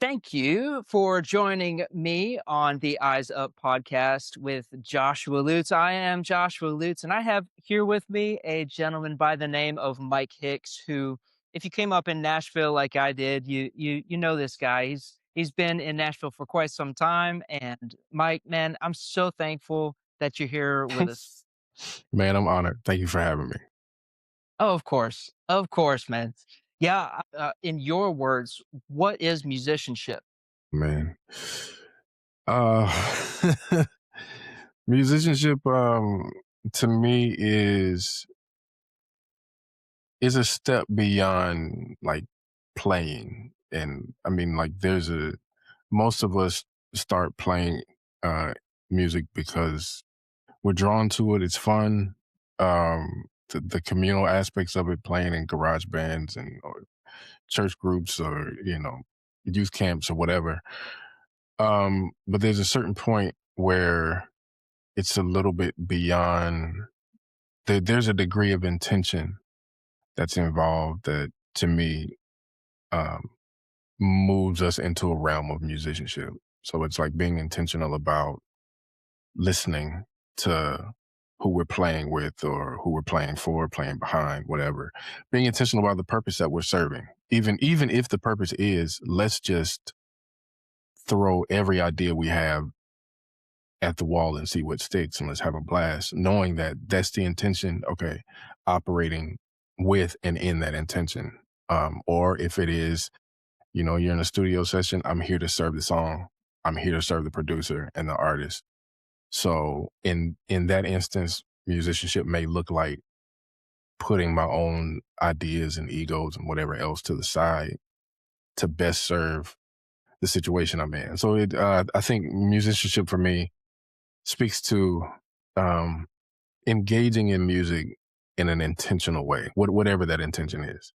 Thank you for joining me on the Eyes Up podcast with Joshua Lutz. I am Joshua Lutz, and I have here with me a gentleman by the name of Mike Hicks, who, if you came up in Nashville like I did, you know this guy. He's been in Nashville for quite some time. And Mike, man, I'm so thankful that you're here with us. Man, I'm honored. Thank you for having me. Oh, of course, man. Yeah, in your words, what is musicianship? Man. Uh musicianship to me is a step beyond like playing. And I mean like there's a most of us start playing uh music because we're drawn to it. It's fun. The communal aspects of it, playing in garage bands and or church groups or, youth camps or whatever. But there's a certain point where it's a little bit beyond. There's a degree of intention that's involved that, to me, um, moves us into a realm of musicianship. So it's like being intentional about listening to who we're playing with or who we're playing for, playing behind, whatever. Being intentional about the purpose that we're serving. Even if the purpose is, let's just throw every idea we have at the wall and see what sticks, and let's have a blast, knowing that that's the intention. Okay, operating with and in that intention. Or if it is, you're in a studio session, I'm here to serve the song. I'm here to serve the producer and the artist. So in that instance, musicianship may look like putting my own ideas and egos and whatever else to the side to best serve the situation I'm in. So I think musicianship for me speaks to um, engaging in music in an intentional way, whatever that intention is.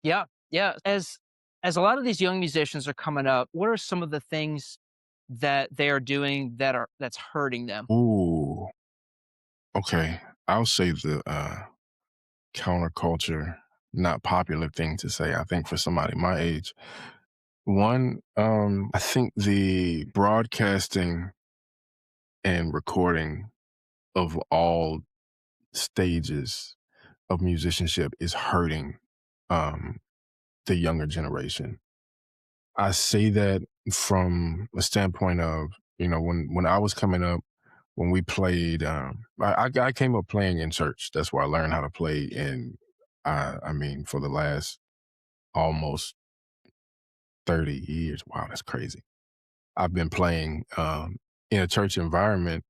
Yeah, yeah. As a lot of these young musicians are coming up, what are some of the things that they are doing that's hurting them? Ooh, okay. I'll say the counterculture, not popular thing to say. I think for somebody my age, one, I think the broadcasting and recording of all stages of musicianship is hurting um, the younger generation. I say that from a standpoint of, when I was coming up, when we played, I came up playing in church. That's where I learned how to play. And I mean, for the last almost 30 years, wow, that's crazy. I've been playing in a church environment.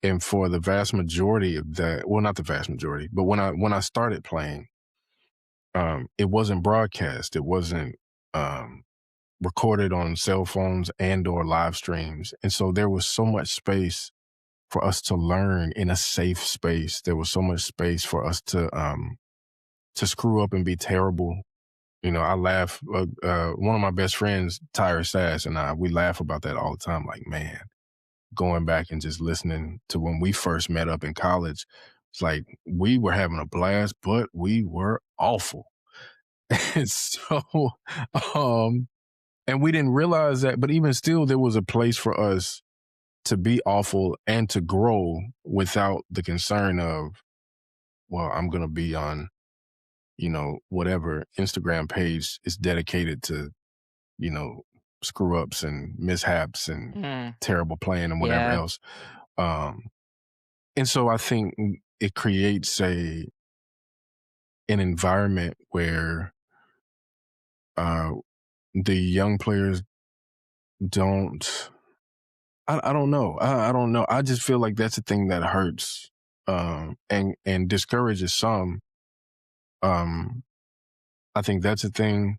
And for the vast majority of that, well, not the vast majority, but when I started playing, it wasn't broadcast. It wasn't um, recorded on cell phones and or live streams. And so there was so much space for us to learn in a safe space. There was so much space for us to screw up and be terrible. I laugh. One of my best friends, Tyra Sass, and we laugh about that all the time. Like, man, going back and just listening to when we first met up in college, it's like we were having a blast, but we were awful. And so, um, and we didn't realize that, but even still, there was a place for us to be awful and to grow without the concern of, well, I'm going to be on, whatever Instagram page is dedicated to, you know, screw ups and mishaps and Mm, terrible playing and whatever yeah, else. Um, and so I think it creates an environment where uh, the young players don't. I don't know. I don't know. I just feel like that's the thing that hurts and discourages some. Um, I think that's the thing.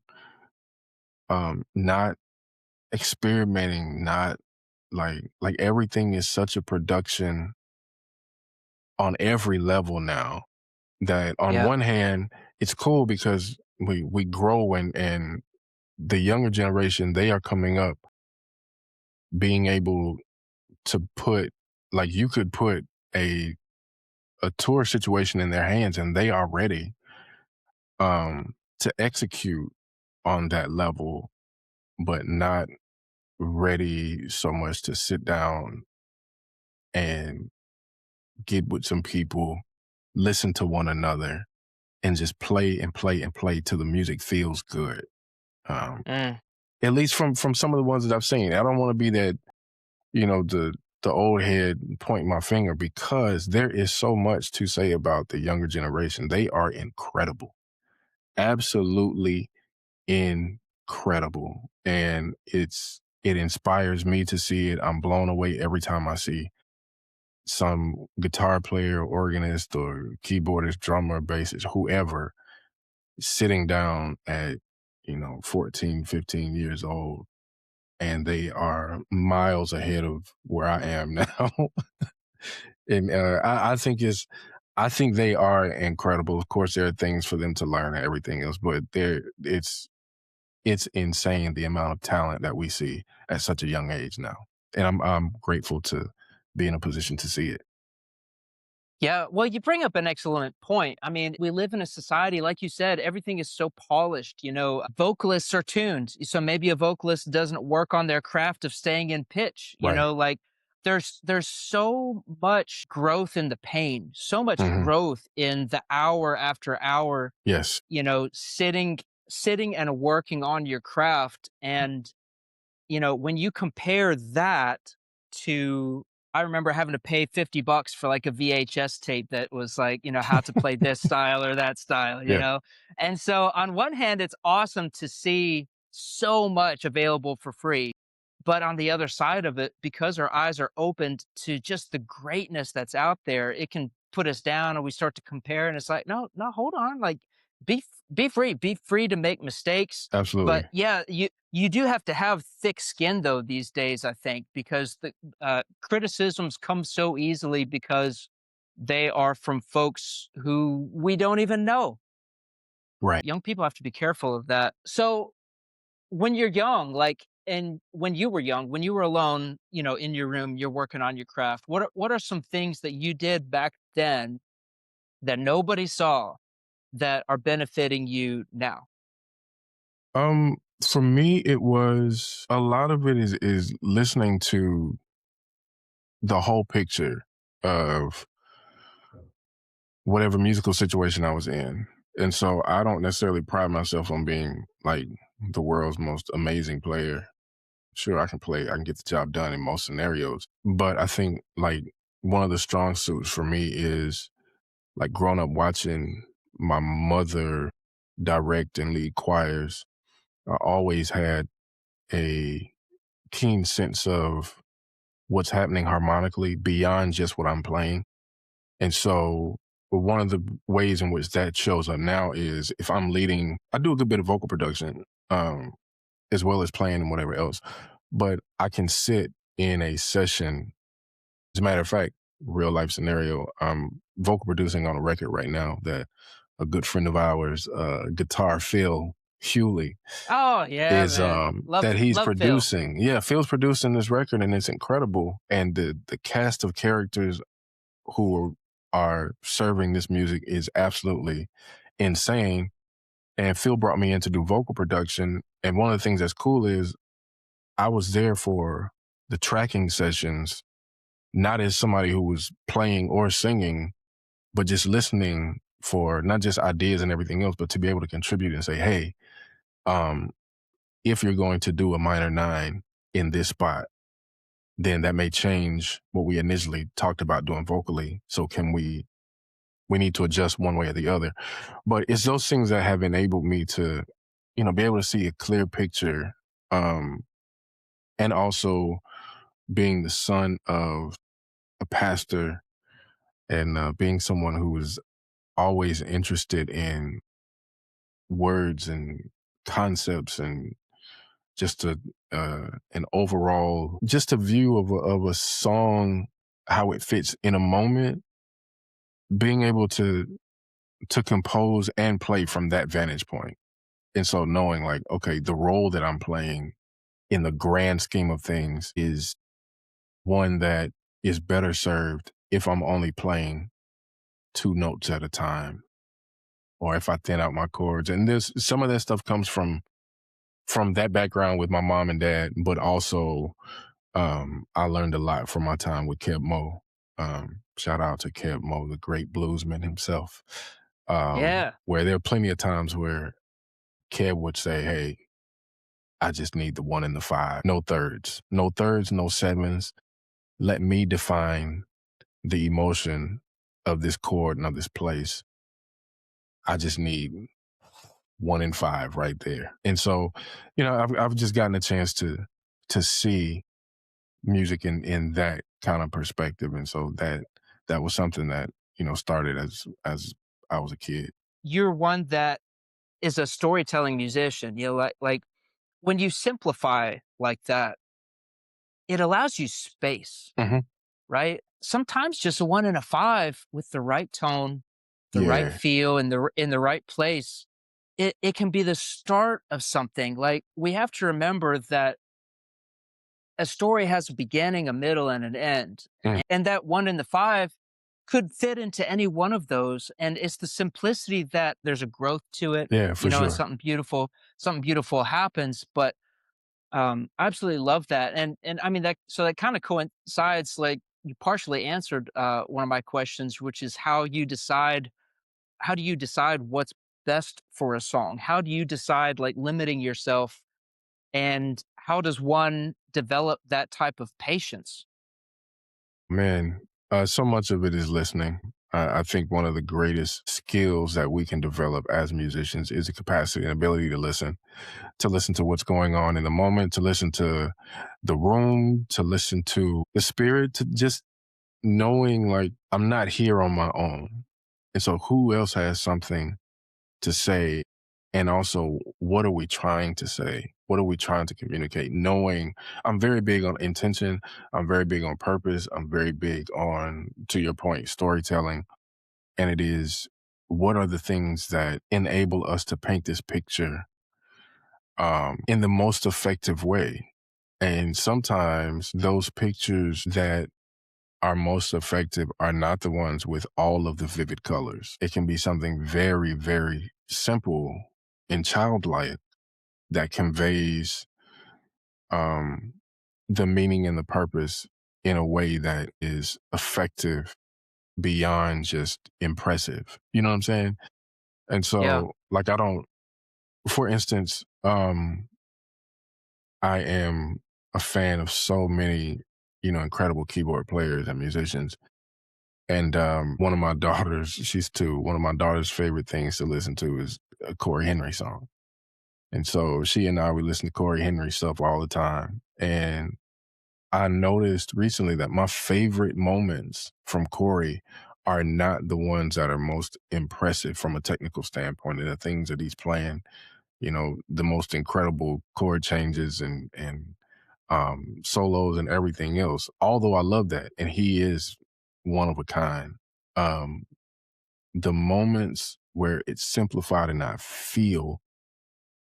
Not experimenting, not like everything is such a production on every level now that on yeah, one hand it's cool because we grow and the younger generation, they are coming up being able to put, like, you could put a tour situation in their hands and they are ready to execute on that level but not ready so much to sit down and get with some people, listen to one another, and just play and play and play till the music feels good. Um, Mm. at least from some of the ones that I've seen. I don't want to be that, the old head pointing my finger, because there is so much to say about the younger generation. They are incredible, absolutely incredible, and it inspires me to see it. I'm blown away every time I see some guitar player, organist, or keyboardist, drummer, bassist, whoever, sitting down at 14, 15 years old, and they are miles ahead of where I am now. And I think they are incredible. Of course, there are things for them to learn and everything else, but it's insane the amount of talent that we see at such a young age now, and I'm grateful to be in a position to see it. Yeah, well, you bring up an excellent point. I mean, we live in a society, like you said, everything is so polished. Vocalists are tuned. So maybe a vocalist doesn't work on their craft of staying in pitch. Right. Like there's so much growth in the pain, so much Hmm. growth in the hour after hour, Yes. sitting and working on your craft. And when you compare that to, I remember having to pay $50 for like a VHS tape that was like, how to play this style or that style. Yeah. And so on one hand, it's awesome to see so much available for free. But on the other side of it, because our eyes are opened to just the greatness that's out there, it can put us down and we start to compare. And it's like, no, no, hold on. Like, be free to make mistakes. But Absolutely. yeah, you do have to have thick skin though these days, I think, because the criticisms come so easily because they are from folks who we don't even know. Right. Young people have to be careful of that. So when you're young, like, and when you were young, when you were alone, in your room, you're working on your craft. What are some things that you did back then that nobody saw that are benefiting you now? For me, it was a lot of it is listening to the whole picture of whatever musical situation I was in. And so I don't necessarily pride myself on being like the world's most amazing player. Sure, I can get the job done in most scenarios. But I think like one of the strong suits for me is like growing up watching my mother direct and lead choirs. I always had a keen sense of what's happening harmonically beyond just what I'm playing. And so one of the ways in which that shows up now is if I'm leading, I do a good bit of vocal production, as well as playing and whatever else. But I can sit in a session. As a matter of fact, real life scenario, I'm vocal producing on a record right now that a good friend of ours, guitar Phil Hewley, Oh yeah, is man. that Love he's love Phil. producing. Yeah, Phil's producing this record and it's incredible. And the cast of characters who are serving this music is absolutely insane. And Phil brought me in to do vocal production. And one of the things that's cool is I was there for the tracking sessions, not as somebody who was playing or singing, but just listening for not just ideas and everything else, but to be able to contribute and say, hey, um, if you're going to do a minor nine in this spot, then that may change what we initially talked about doing vocally. So we need to adjust one way or the other. But it's those things that have enabled me to, be able to see a clear picture. Um, and also being the son of a pastor and being someone who was always interested in words and concepts and just an overall just a view of a song, how it fits in a moment, being able to compose and play from that vantage point. And so knowing like, okay, the role that I'm playing in the grand scheme of things is one that is better served if I'm only playing two notes at a time or if I thin out my chords. And there's some of that stuff comes from from that background with my mom and dad, but also I learned a lot from my time with Keb Mo. Shout out to Keb Mo, the great bluesman himself. Yeah. Where there are plenty of times where Keb would say, "Hey, I just need the one and the five, no thirds, no thirds, no sevens. Let me define the emotion of this chord and of this place. I just need one and five right there." And so, I've just gotten a chance to see music in that kind of perspective, and so that was something that started as I was a kid. You're one that is a storytelling musician. Like when you simplify like that, it allows you space, Hmm. right? Sometimes just a one and a five with the right tone, the right Yeah. feel, and in the right place, it can be the start of something. Like we have to remember that a story has a beginning, a middle, and an end. Mm. And that one and the five could fit into any one of those. And it's the simplicity that there's a growth to it, Yeah, for and sure. something beautiful happens. But I absolutely love that. And I mean that kind of coincides, like you partially answered one of my questions, which is how do you decide what's best for a song? How do you decide like limiting yourself, and how does one develop that type of patience? Man, so much of it is listening. I think one of the greatest skills that we can develop as musicians is the capacity and ability to listen to what's going on in the moment, to listen to the room, to listen to the spirit, to just knowing like I'm not here on my own. And so who else has something to say? And also, what are we trying to say? What are we trying to communicate? Knowing I'm very big on intention. I'm very big on purpose. I'm very big on, to your point, storytelling. And it is, what are the things that enable us to paint this picture in the most effective way? And sometimes those pictures that are most effective are not the ones with all of the vivid colors. It can be something very, very simple and childlike that conveys um, the meaning and the purpose in a way that is effective beyond just impressive. You know what I'm saying? And Yeah. so, like, I don't, for instance, I am a fan of so many, incredible keyboard players and musicians. And one of my daughters, she's two, one of my daughter's favorite things to listen to is a Corey Henry song. And so she and I, we listen to Corey Henry stuff all the time. And I noticed recently that my favorite moments from Corey are not the ones that are most impressive from a technical standpoint and the things that he's playing, the most incredible chord changes and solos and everything else. Although I love that, and he is one of a kind. Um, the moments where it's simplified and I feel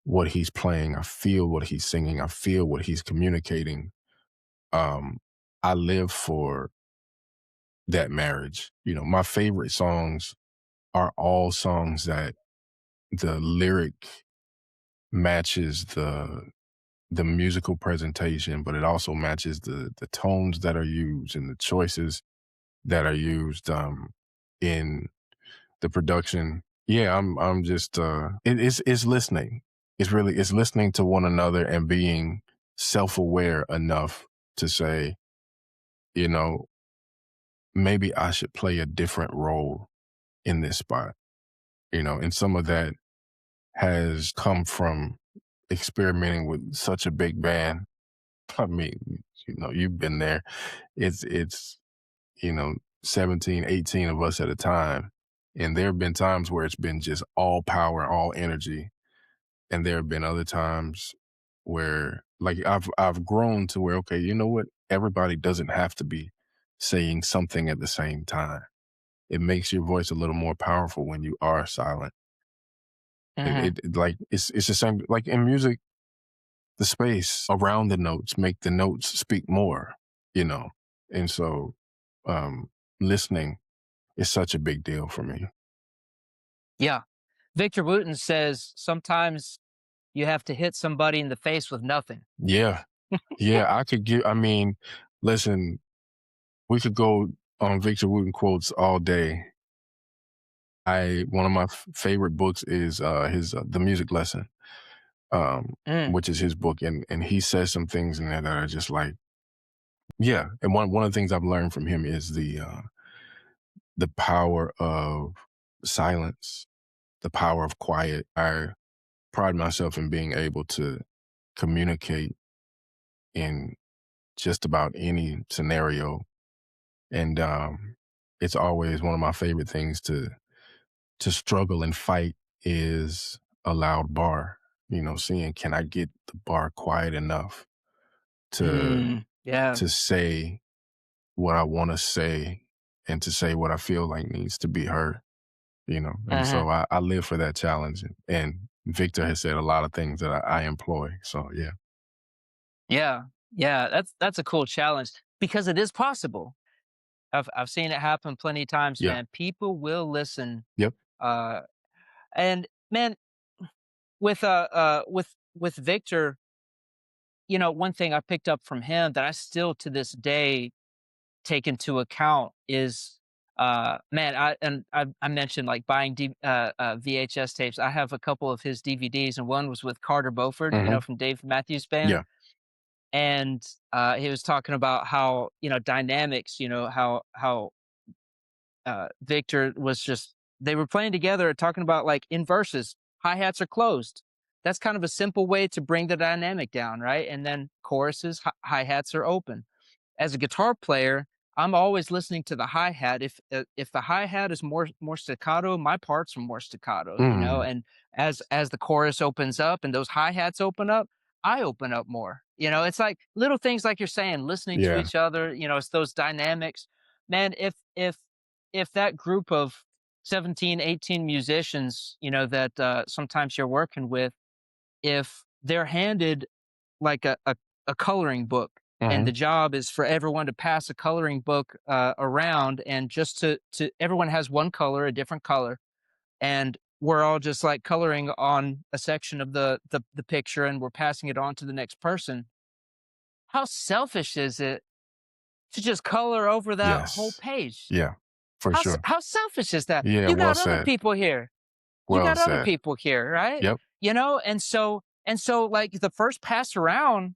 what he's playing, I feel what he's singing, I feel what he's communicating. Um, I live for that marriage. My favorite songs are all songs that the lyric matches the musical presentation, but it also matches the tones that are used and the choices that are used in the production. Yeah, I'm just it's listening. It's listening to one another and being self-aware enough to say, you know, maybe I should play a different role in this spot. And some of that has come from experimenting with such a big band. I mean, you've been there. It's you know, 17, 18 of us at a time. And there have been times where it's been just all power, all energy. And there have been other times where like I've grown to where, okay, you know what? Everybody doesn't have to be saying something at the same time. It makes your voice a little more powerful when you are silent. Hmm. Like it's the same like in music, the space around the notes make the notes speak more, you know. And so um listening is such a big deal for me. Yeah. Victor Wooten says sometimes you have to hit somebody in the face with nothing. Yeah. Yeah, I mean, listen, we could go on Victor Wooten quotes all day. One of my favorite books is his The Music Lesson, Mm, which is his book, and he says some things in there that are just like, yeah. And one of the things I've learned from him is the power of silence, the power of quiet. I pride myself in being able to communicate in just about any scenario, and it's always one of my favorite things to struggle and fight is a loud bar. You know, seeing can I get the bar quiet enough to yeah. to say what I want to say and to say what I feel like needs to be heard. You know, and Uh-huh. so I live for that challenge, and Victor has said a lot of things that I employ. So yeah, Yeah. Yeah. That's a cool challenge because it is possible. I've seen it happen plenty of times, yeah, man. People will listen. yep, Uh, and man, with Victor, one thing I picked up from him that I still to this day take into account is man, I mentioned like buying VHS tapes. I have a couple of his DVDs, and one was with Carter Beauford, hmm, from Dave Matthews Band. yeah, And he was talking about how, dynamics, how Victor was just they were playing together talking about like in verses, hi-hats are closed. That's kind of a simple way to bring the dynamic down, right? And then choruses, hi-hats are open. As a guitar player, I'm always listening to the hi-hat. If the hi-hat is more staccato, my parts are more staccato, mm, and as the chorus opens up and those hi-hats open up, I open up more. It's like little things like you're saying, listening to yeah, each other, it's those dynamics. Man, if that group of 17, 18 musicians, that sometimes you're working with, if they're handed like a coloring book, and the hmm, job is for everyone to pass a coloring book around, and just to everyone has one color, a different color, and we're all just like coloring on a section of the picture, and we're passing it on to the next person. How selfish is it to just color over that whole yes, page? yeah, for sure. How selfish is that? Yeah, You well got other said, people here. You well got other said. people here, right? Yep, And so like the first pass around,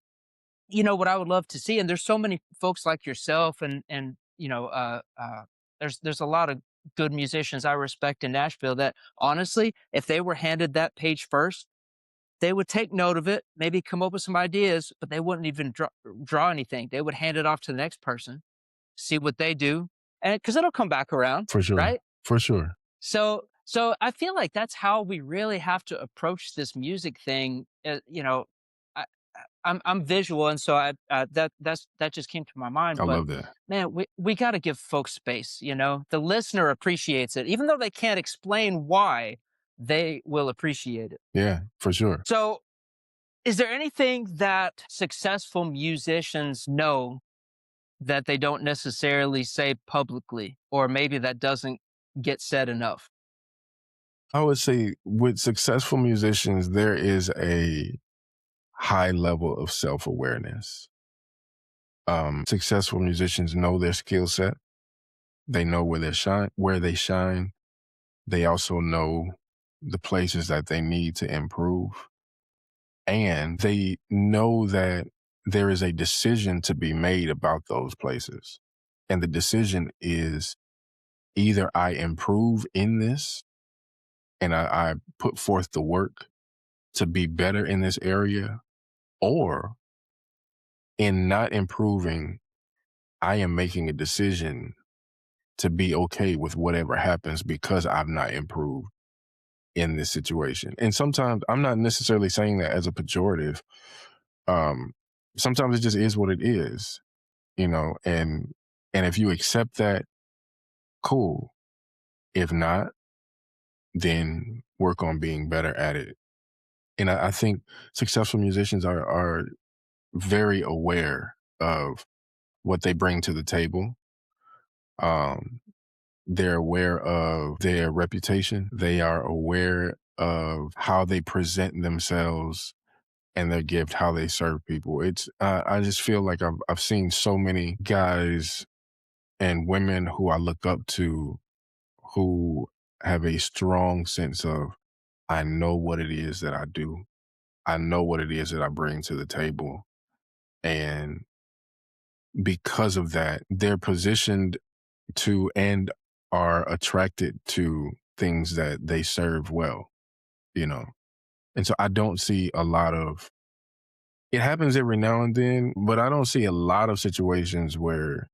what I would love to see, and there's so many folks like yourself, and there's a lot of good musicians I respect in Nashville that honestly, if they were handed that page first, they would take note of it, maybe come up with some ideas, but they wouldn't even draw anything. They would hand it off to the next person, see what they do, and because it'll come back around, for sure, right? for sure. So I feel like that's how we really have to approach this music thing. I, I'm visual, and so that just came to my mind. I But love that. man, we got to give folks space. The listener appreciates it, even though they can't explain why. They will appreciate it. Yeah, for sure. So, is there anything that successful musicians know that they don't necessarily say publicly, or maybe that doesn't get said enough? I would say with successful musicians, there is a high level of self awareness. Successful musicians know their skill set. They know where they shine. They also know the places that they need to improve. And they know that there is a decision to be made about those places. And the decision is either I improve in this and I put forth the work to be better in this area, or in not improving, I am making a decision to be okay with whatever happens because I've not improved in this situation. And sometimes I'm not necessarily saying that as a pejorative. Um, Sometimes it just is what it is, and if you accept that, cool. If not, then work on being better at it. And I think successful musicians are very aware of what they bring to the table. Um, they're aware of their reputation. They are aware of how they present themselves and their gift, how they serve people. It's I just feel like I've seen so many guys and women who I look up to who have a strong sense of I know what it is that I do. I know what it is that I bring to the table. And because of that, they're positioned to and are attracted to things that they serve well, you know. And so I don't see a lot of it happens every now and then, but I don't see a lot of situations where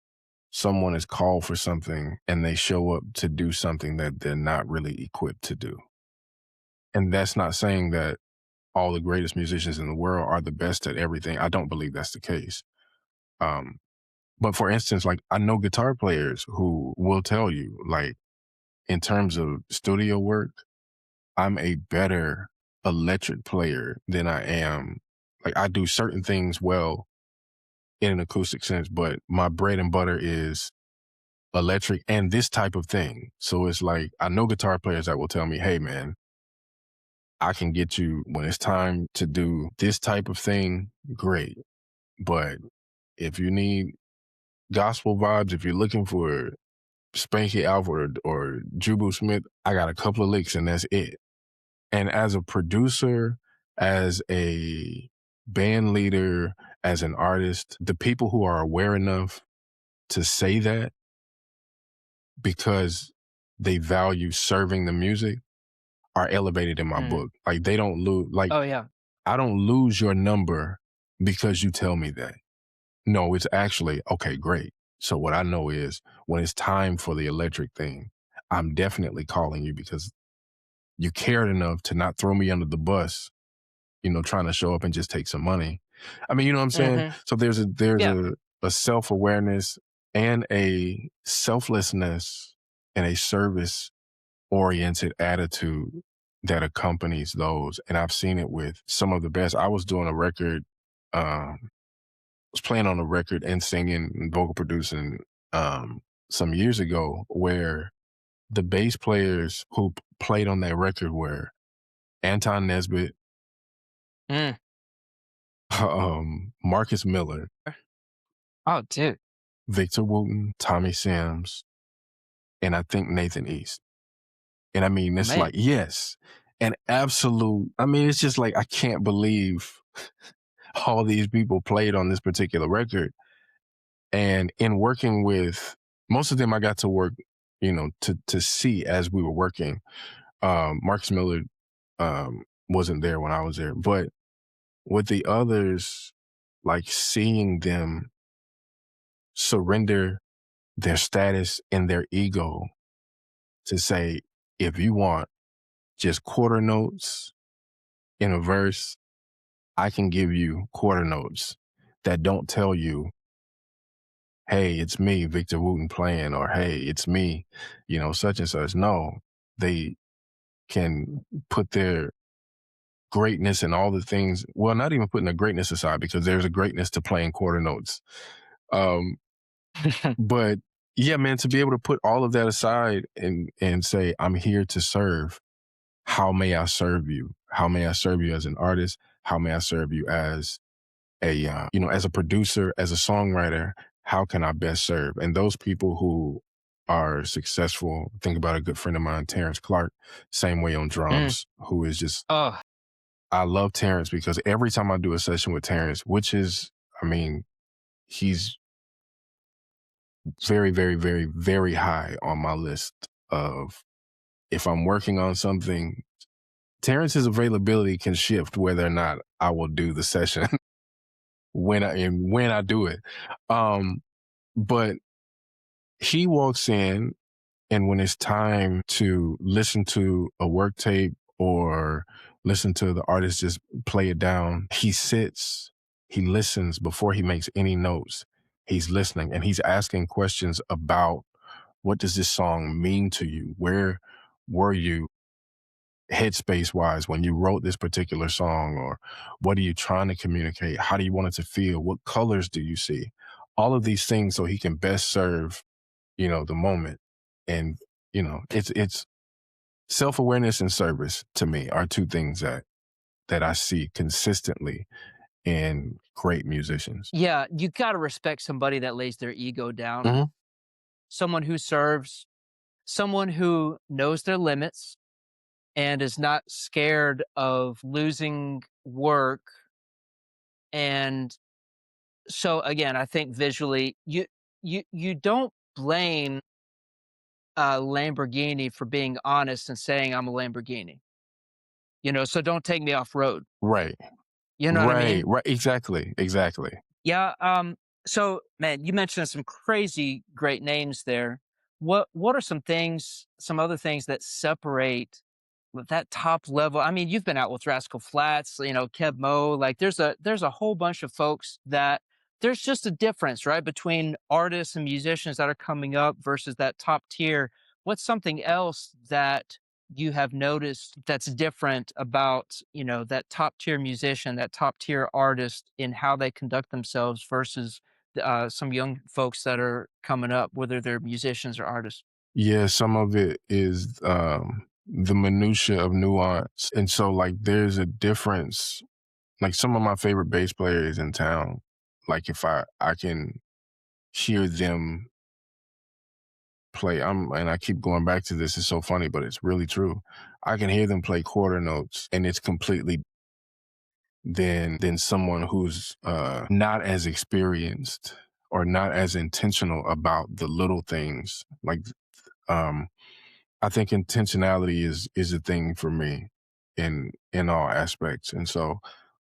someone is called for something and they show up to do something that they're not really equipped to do. And that's not saying that all the greatest musicians in the world are the best at everything. I don't believe that's the case. Um, but for instance, like I know guitar players who will tell you, like, in terms of studio work, I'm a better electric player than I am. Like I do certain things well in an acoustic sense, but my bread and butter is electric and this type of thing. So it's like I know guitar players that will tell me, hey man, I can get you when it's time to do this type of thing, great. But if you need gospel vibes, if you're looking for Spanky Alford or Jubu Smith, I got a couple of licks and that's it. And as a producer, as a band leader, as an artist, the people who are aware enough to say that because they value serving the music are elevated in my Mm. book. Like they don't lose, like Oh, yeah. I don't lose your number because you tell me that. No, it's actually, okay, great. So what I know is when it's time for the electric thing, I'm definitely calling you because you cared enough to not throw me under the bus, trying to show up and just take some money. I mean, you know what I'm saying? Mhm. So there's a there's Yeah. a self-awareness and a selflessness and a service oriented attitude that accompanies those. And I've seen it with some of the best. I was doing a record, was playing on a record and singing and vocal producing some years ago where the bass players who played on that record were Anton Nesbitt, Mm. Marcus Miller, Oh, dude. Victor Wooten, Tommy Sims, and I think Nathan East. And I mean, Oh, it's man. like, yes, an absolute, I mean, it's just like, I can't believe all these people played on this particular record. And in working with most of them, I got to work, to see as we were working. Marcus Miller wasn't there when I was there, but with the others, like seeing them surrender their status and their ego to say, if you want just quarter notes in a verse, I can give you quarter notes that don't tell you, hey, it's me, Victor Wooten playing, or hey, it's me, such and such. No, they can put their greatness and all the things, well, not even putting the greatness aside because there's a greatness to playing quarter notes. Um, but yeah, man, to be able to put all of that aside and say, I'm here to serve. How may I serve you? How may I serve you as an artist? How may I serve you as as a producer, as a songwriter? How can I best serve? And those people who are successful, think about a good friend of mine, Terrence Clark, same way on Mm. drums, who is just, Oh. I love Terrence because every time I do a session with Terrence, which is, I mean, he's very, very, very, very high on my list of if I'm working on something, Terrence's availability can shift whether or not I will do the session when I do it. Um, but he walks in, and when it's time to listen to a work tape or listen to the artist just play it down, he sits, he listens before he makes any notes. He's listening and he's asking questions about what does this song mean to you? Where were you headspace wise when you wrote this particular song? Or what are you trying to communicate? How do you want it to feel? What colors do you see? All of these things so he can best serve, the moment. And, it's self-awareness and service to me are two things that I see consistently in great musicians. Yeah, you gotta respect somebody that lays their ego down, Mhm. someone who serves, someone who knows their limits and is not scared of losing work. And so again, I think visually, you don't blame a Lamborghini for being honest and saying I'm a Lamborghini. So don't take me off road. Right. You know what I Right, mean? right, exactly, exactly. Yeah. So man, you mentioned some crazy great names there. What are some other things that separate with that top level? I mean, you've been out with Rascal Flatts, Keb Mo. Like there's a whole bunch of folks that there's just a difference, right, between artists and musicians that are coming up versus that top tier. What's something else that you have noticed that's different about, that top tier musician, that top tier artist in how they conduct themselves versus some young folks that are coming up, whether they're musicians or artists? Yeah, some of it is, the minutia of nuance, and so, like, there's a difference. Like, some of my favorite bass players in town, like, if I can hear them play, and I keep going back to this, it's so funny, but it's really true. I can hear them play quarter notes, and it's completely than someone who's, not as experienced or not as intentional about the little things. Like, um, I think intentionality is a thing for me in all aspects, and so,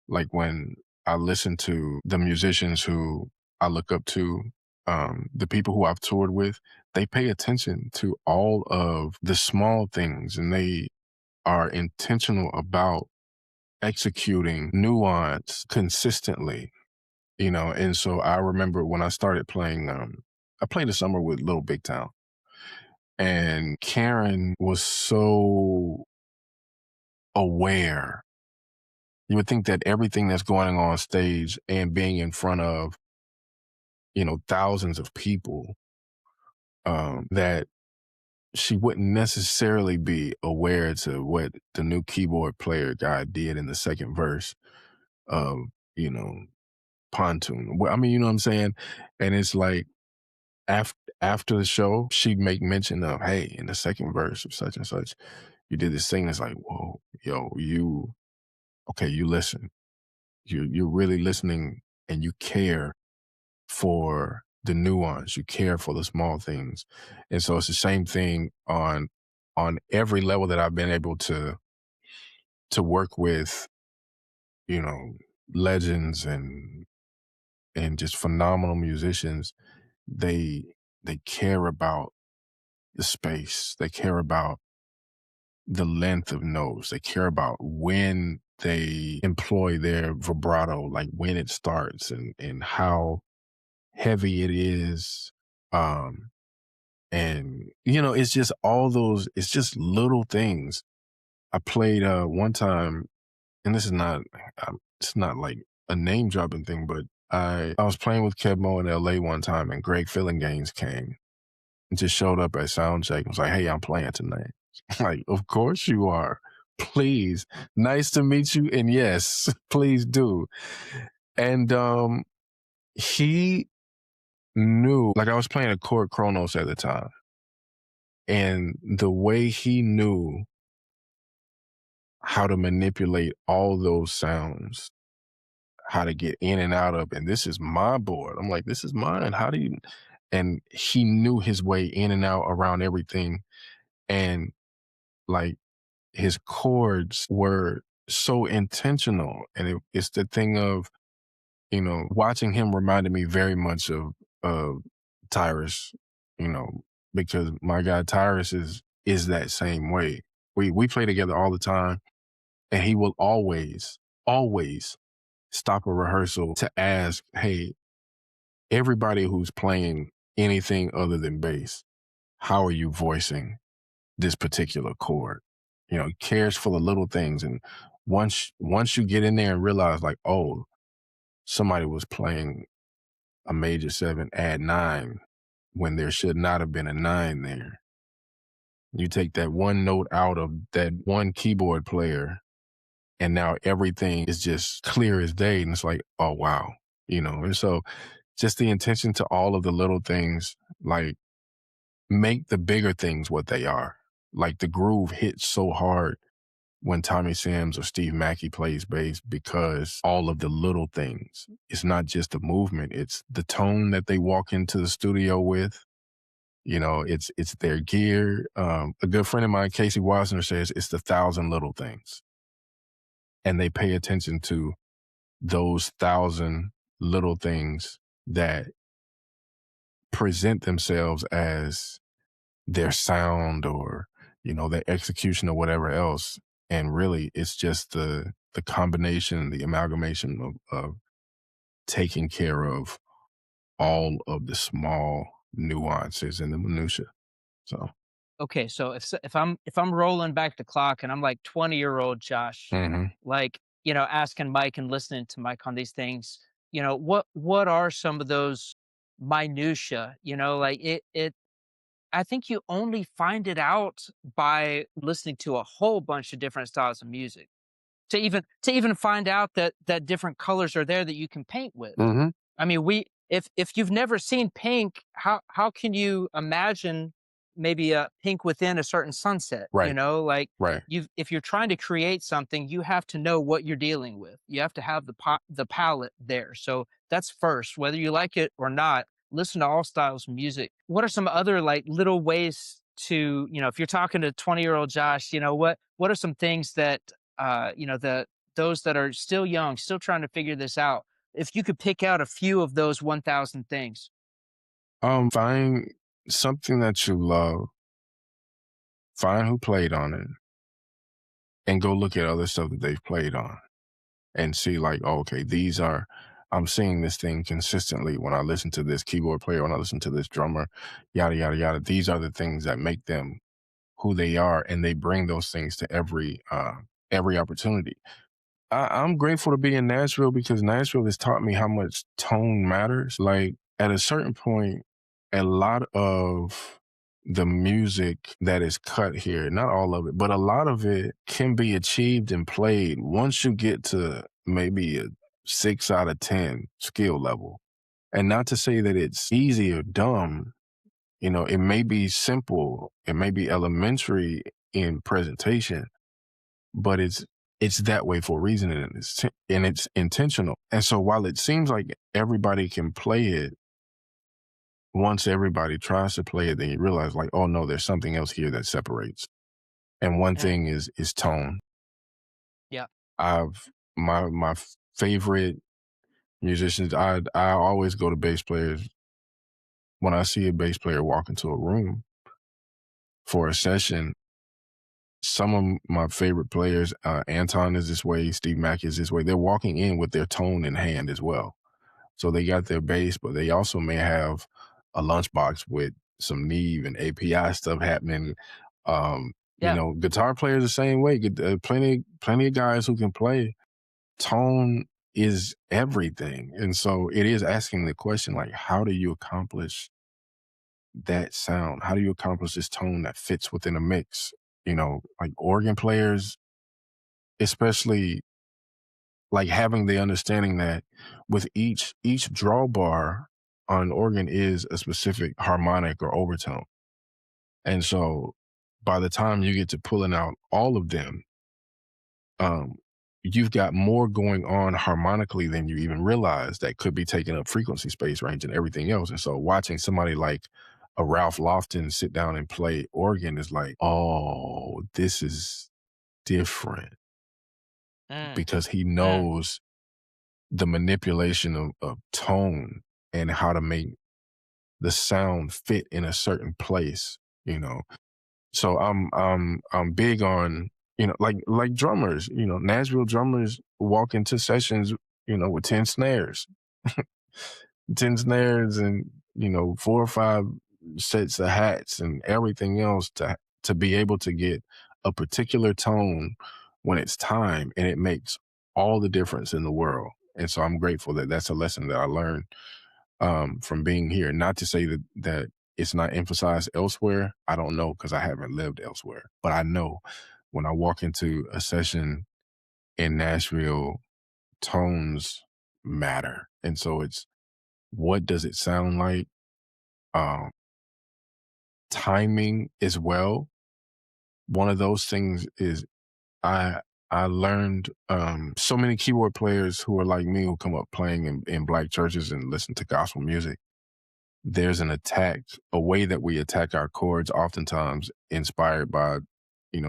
like, when I listen to the musicians who I look up to, the people who I've toured with, they pay attention to all of the small things, and they are intentional about executing nuance consistently, and so I remember when I started playing, I played a summer with Little Big Town, and Karen was so aware. You would think that everything that's going on stage and being in front of, thousands of people, that she wouldn't necessarily be aware to what the new keyboard player guy did in the second verse of, you know, Pontoon. Well, I mean, you know what I'm saying? And it's like after the show, she'd make mention of, hey, in the second verse of such and such, you did this thing that's like, whoa, yo, okay, you listen. You're really listening and you care for the nuance, you care for the small things. And so it's the same thing on every level that I've been able to work with, you know, legends and just phenomenal musicians. They care about the space. They care about the length of notes. They care about when they employ their vibrato, like when it starts and how heavy it is. And it's just all those, it's just little things. I played one time, and this is not it's not like a name dropping thing, but I was playing with Keb Mo in LA one time, and Greg Fillinganes came and just showed up at soundcheck and was like, "Hey, I'm playing tonight." Like, of course you are. Please. Nice to meet you. And yes, please do. And he knew, like, I was playing a chord Chronos at the time. And the way he knew how to manipulate all those sounds, how to get in and out of, and this is my board. I'm like, this is mine. How do you? And he knew his way in and out around everything. And like his chords were so intentional. And it's the thing of, watching him reminded me very much of Tyrus, you know, because my guy Tyrus is that same way. We play together all the time, and he will always stop a rehearsal to ask, "Hey, everybody who's playing anything other than bass, how are you voicing this particular chord?" He cares for the little things, and once you get in there and realize, like, oh, somebody was playing a major 7 add 9 when there should not have been a 9 there. You take that one note out of that one keyboard player, and now everything is just clear as day. And it's like, oh, wow. And so just the intention to all of the little things, like make the bigger things what they are. Like the groove hits so hard when Tommy Sims or Steve Mackey plays bass because all of the little things. It's not just the movement, it's the tone that they walk into the studio with. It's their gear. A good friend of mine, Casey Wasner, says it's the thousand little things. And they pay attention to those thousand little things that present themselves as their sound or, their execution or whatever else. And really it's just the combination, the amalgamation of taking care of all of the small nuances and the minutia. So Okay, so if I'm rolling back the clock and I'm like 20-year-old Josh, mhm. like, asking Mike and listening to Mike on these things, what are some of those minutia? Like it I think you only find it out by listening to a whole bunch of different styles of music. To even find out that different colors are there that you can paint with. Mhm. I mean, we if you've never seen pink, how can you imagine maybe a pink within a certain sunset? Right. Like Right. if you're trying to create something, you have to know what you're dealing with. You have to have the palette there. So that's first, whether you like it or not. Listen to all styles of music. What are some other like little ways to, if you're talking to 20-year-old Josh, what are some things that the those that are still young, still trying to figure this out, if you could pick out a few of those 1,000 things. Find something that you love, find who played on it, and go look at other stuff that they've played on and see like, oh, okay, I'm seeing this thing consistently when I listen to this keyboard player, when I listen to this drummer, yada, yada, yada. These are the things that make them who they are, and they bring those things to every opportunity. I'm grateful to be in Nashville because Nashville has taught me how much tone matters. Like at a certain point, a lot of the music that is cut here, not all of it, but a lot of it can be achieved and played once you get to maybe a 6 out of 10 skill level. And not to say that it's easy or dumb, it may be simple, it may be elementary in presentation, but it's that way for a reason, and it's intentional. And so while it seems like everybody can play it, once everybody tries to play it, then you realize like, oh no, there's something else here that separates. And one Mm, thing is tone. yeah. I've my favorite musicians, I always go to bass players when I see a bass player walk into a room for a session. Some of my favorite players, Anton is this way, Steve Mack is this way. They're walking in with their tone in hand as well. So they got their bass, but they also may have a lunchbox with some Neve and API stuff happening. Yeah. Guitar players the same way. Plenty of guys who can play. Tone is everything, and so it is asking the question like, how do you accomplish that sound? How do you accomplish this tone that fits within a mix? Like organ players, especially like having the understanding that with each drawbar on an organ is a specific harmonic or overtone. And so by the time you get to pulling out all of them, um, you've got more going on harmonically than you even realize that could be taking up frequency space range and everything else. And so watching somebody like a Ralph Lofton sit down and play organ is like, oh, this is different Mm, because he mm. knows the manipulation of tone and how to make the sound fit in a certain place, you know. So I'm big on, like drummers, Nashville drummers walk into sessions, with 10 snares, 10 snares and, 4 or 5 sets of hats and everything else to be able to get a particular tone when it's time, and it makes all the difference in the world. And so I'm grateful that that's a lesson that I learned from being here. Not to say that it's not emphasized elsewhere, I don't know because I haven't lived elsewhere. But I know when I walk into a session in Nashville, tones matter. And so it's what does it sound like? Um, Timing as well. One of those things is I I learned so many keyboard players who are like me who come up playing in black churches and listen to gospel music. There's an attack, a way that we attack our chords, oftentimes inspired by,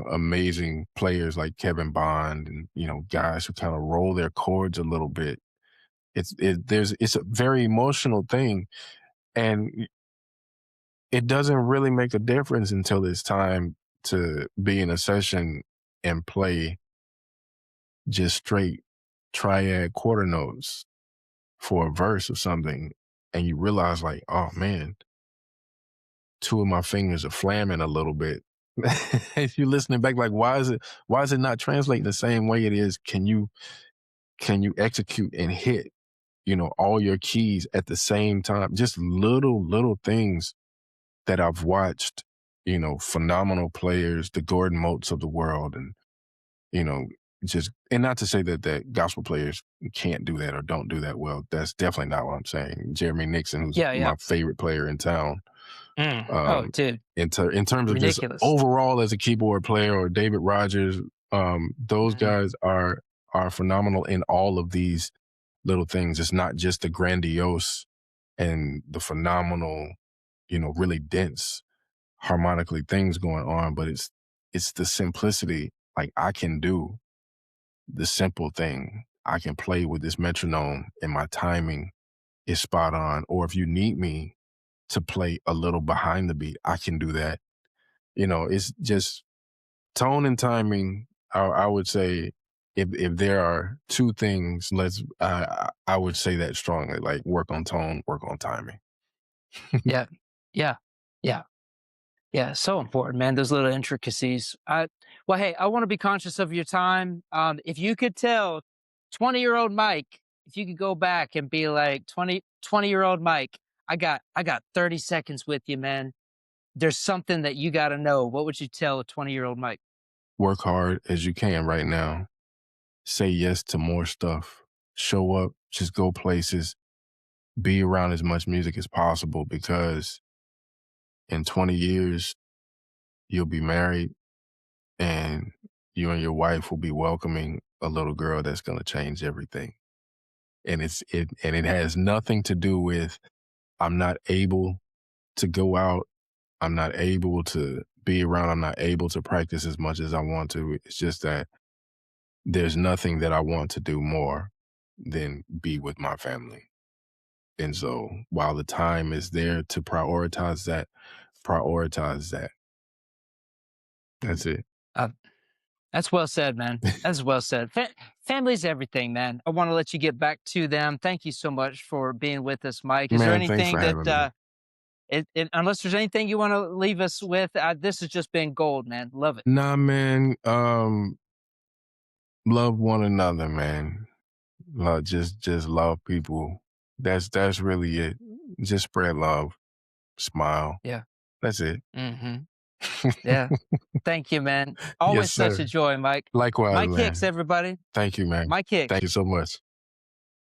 amazing players like Kevin Bond and, guys who kind of roll their chords a little bit. It's a very emotional thing. And it doesn't really make a difference until it's time to be in a session and play just straight triad quarter notes for a verse or something. And you realize, like, oh man, two of my fingers are flamming a little bit. If you're listening back, like, why is it not translating the same way it is? Can you execute and hit, all your keys at the same time? Just little things that I've watched, phenomenal players, the Gordon Motes of the world, and, you know, just, and not to say that gospel players can't do that or don't do that well. That's definitely not what I'm saying. Jeremy Nixon, who's Yeah, yeah. my favorite player in town, Oh, um, dude, in terms of just ridiculous. overall as a keyboard player, or David Rogers, those Mhm. guys are phenomenal in all of these little things. It's not just the grandiose and the phenomenal, really dense harmonically things going on, but it's the simplicity. Like, I can do the simple thing. I can play with this metronome and my timing is spot on. Or if you need me to play a little behind the beat, I can do that. It's just tone and timing. I would say if there are two things, I would say that strongly. Like, work on tone, work on timing. Yeah, yeah, yeah. Yeah, so important, man. Those little intricacies. Well, hey, I want to be conscious of your time. If you could tell 20-year-old Mike, if you could go back and be like 20-year-old Mike, I got 30 seconds with you, man. There's something that you got to know. What would you tell a 20-year-old Mike? Work hard as you can right now. Say yes to more stuff. Show up, just go places, be around as much music as possible, because in 20 years, you'll be married and you and your wife will be welcoming a little girl that's going to change everything. And it has nothing to do with I'm not able to go out, I'm not able to be around, I'm not able to practice as much as I want to. It's just that there's nothing that I want to do more than be with my family. And so while the time is there to prioritize that, prioritize that. That's it. Uh, that's well said, man. That's well said. Family's everything, man. I want to let you get back to them. Thank you so much for being with us, Mike. Is there Man, thanks for anything that having me. unless there's anything you want to leave us with, this has just been gold, man. Love it. Nah, man. Love one another, man. Just love people. That's really it. Just spread love, smile. Yeah. That's it. Hmm. Yeah. Thank you, man. Yes, Always such a sir. joy, Mike. Likewise, Mike Hicks, man. everybody. Thank you, man. Mike Hicks. Thank you so much.